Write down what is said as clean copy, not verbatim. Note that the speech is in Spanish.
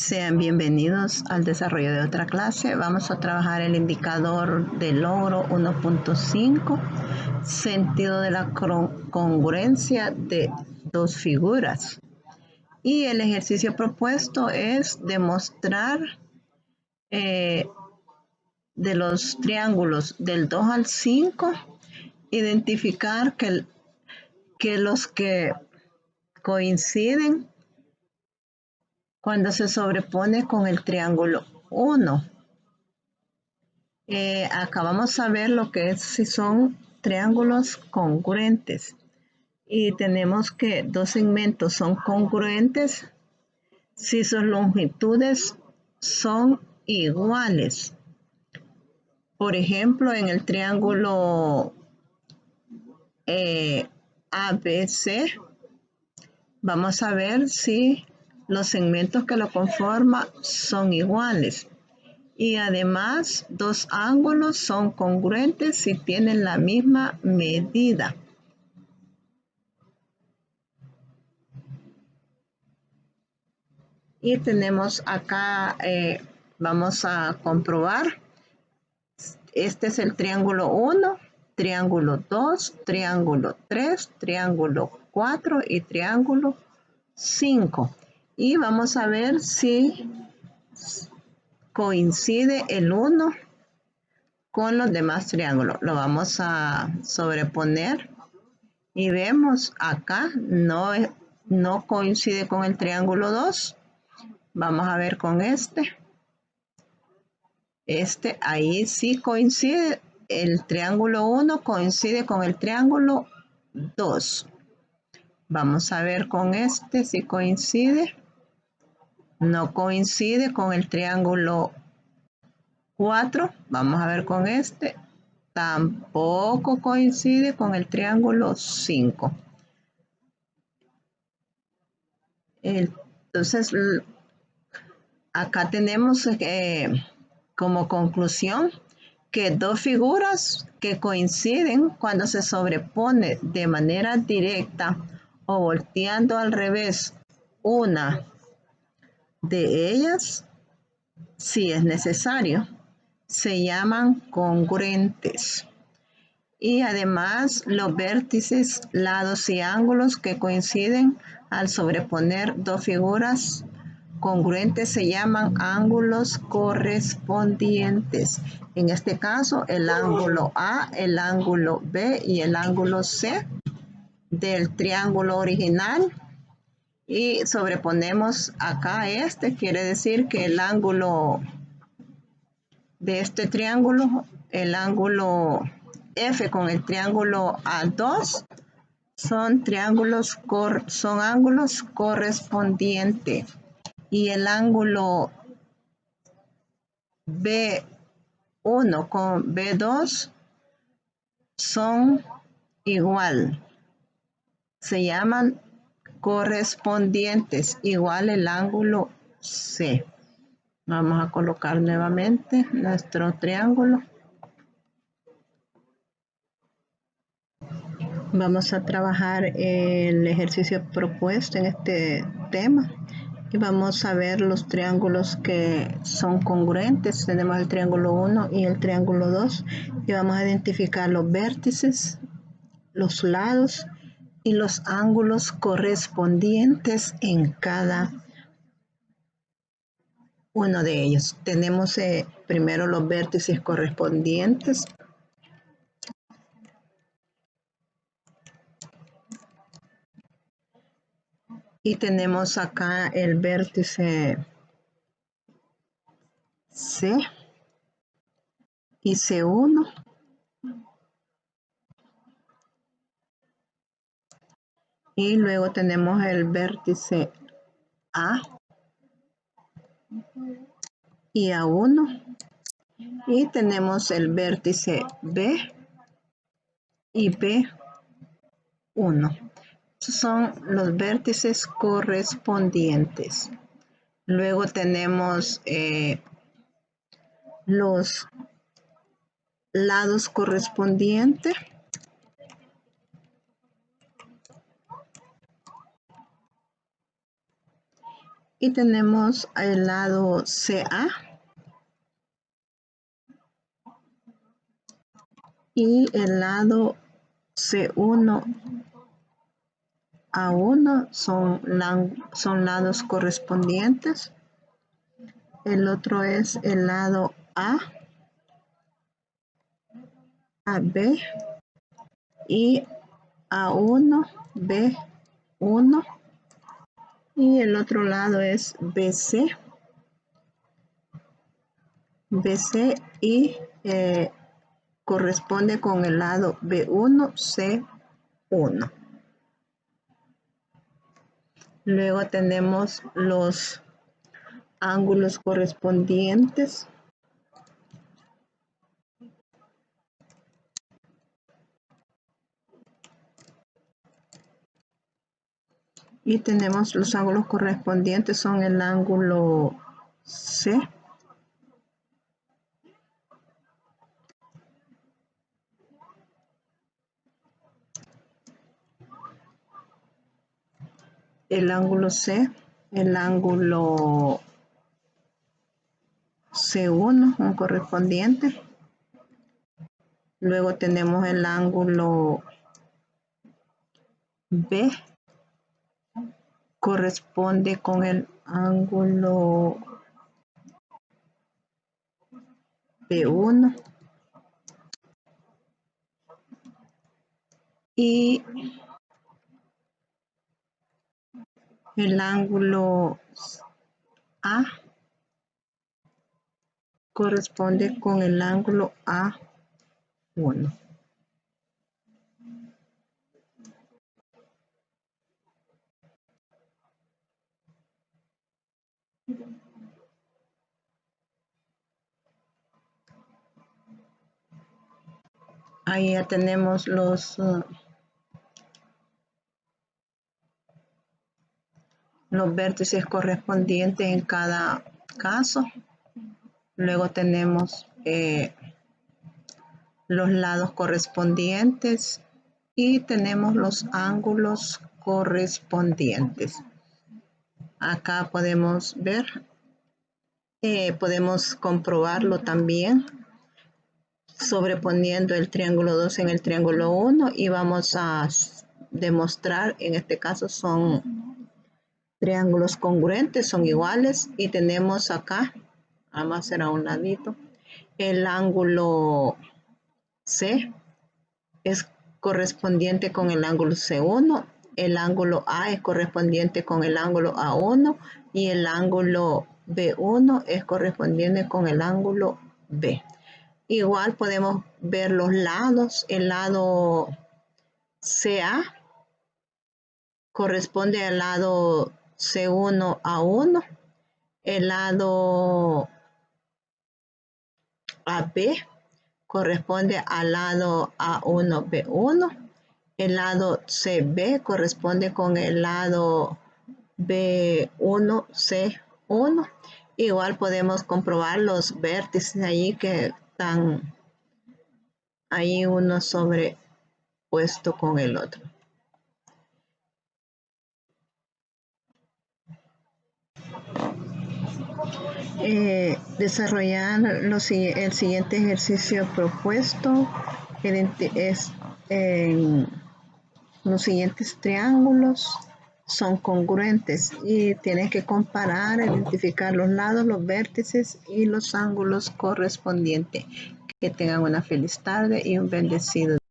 Sean bienvenidos al desarrollo de otra clase. Vamos a trabajar el indicador de logro 1.5, sentido de la congruencia de dos figuras. Y el ejercicio propuesto es demostrar de los triángulos del 2 al 5, identificar que los que coinciden cuando se sobrepone con el triángulo 1. Acá vamos a ver lo que es si son triángulos congruentes. Y tenemos que dos segmentos son congruentes si sus longitudes son iguales. Por ejemplo, en el triángulo ABC, vamos a ver si los segmentos que lo conforman son iguales. Y además, dos ángulos son congruentes si tienen la misma medida. Y tenemos acá, vamos a comprobar. Este es el triángulo 1, triángulo 2, triángulo 3, triángulo 4 y triángulo 5. Y vamos a ver si coincide el 1 con los demás triángulos. Lo vamos a sobreponer y vemos acá no coincide con el triángulo 2. Vamos a ver con este. Ahí sí coincide. El triángulo 1 coincide con el triángulo 2. Vamos a ver con este si coincide. No coincide con el triángulo 4. Vamos a ver con este. Tampoco coincide con el triángulo 5. Entonces, acá tenemos como conclusión que dos figuras que coinciden cuando se sobrepone de manera directa o volteando al revés una de ellas, si es necesario, se llaman congruentes. Y además los vértices, lados y ángulos que coinciden al sobreponer dos figuras congruentes se llaman ángulos correspondientes. En este caso, el ángulo A, el ángulo B y el ángulo C del triángulo original. Y sobreponemos acá quiere decir que el ángulo de este triángulo, el ángulo F con el triángulo A2, son ángulos correspondientes. Y el ángulo B1 con B2 son igual. Se llaman correspondientes, igual el ángulo C. Vamos a colocar nuevamente nuestro triángulo. Vamos a trabajar el ejercicio propuesto en este tema. Y vamos a ver los triángulos que son congruentes. Tenemos el triángulo 1 y el triángulo 2. Y vamos a identificar los vértices, los lados y los ángulos correspondientes en cada uno de ellos. Tenemos primero los vértices correspondientes. Y tenemos acá el vértice C y C1. Y luego tenemos el vértice A y A1. Y tenemos el vértice B y B1. Estos son los vértices correspondientes. Luego tenemos los lados correspondientes. Y tenemos el lado CA y el lado C1 A1 son lados correspondientes. El otro es el lado AB y A1, B1. Y el otro lado es BC y corresponde con el lado B1, C1. Luego tenemos los ángulos correspondientes. Y tenemos los ángulos correspondientes, son el ángulo C, el ángulo C, el ángulo C1, un correspondiente. Luego tenemos el ángulo B, corresponde con el ángulo B1. Y el ángulo A corresponde con el ángulo A1. Ahí ya tenemos los vértices correspondientes en cada caso. Luego tenemos los lados correspondientes y tenemos los ángulos correspondientes. Acá podemos ver, podemos comprobarlo también sobreponiendo el triángulo 2 en el triángulo 1 y vamos a demostrar, en este caso son triángulos congruentes, son iguales y tenemos acá, vamos a hacer a un ladito, el ángulo C es correspondiente con el ángulo C1, el ángulo A es correspondiente con el ángulo A1 y el ángulo B1 es correspondiente con el ángulo B. Igual podemos ver los lados, el lado CA corresponde al lado C1 A1, el lado AB corresponde al lado A1 B1, el lado CB corresponde con el lado B1 C1. Igual podemos comprobar los vértices ahí que están ahí uno sobrepuesto con el otro. Desarrollar el siguiente ejercicio propuesto es los siguientes triángulos son congruentes y tienes que comparar, identificar los lados, los vértices y los ángulos correspondientes. Que tengan una feliz tarde y un bendecido día.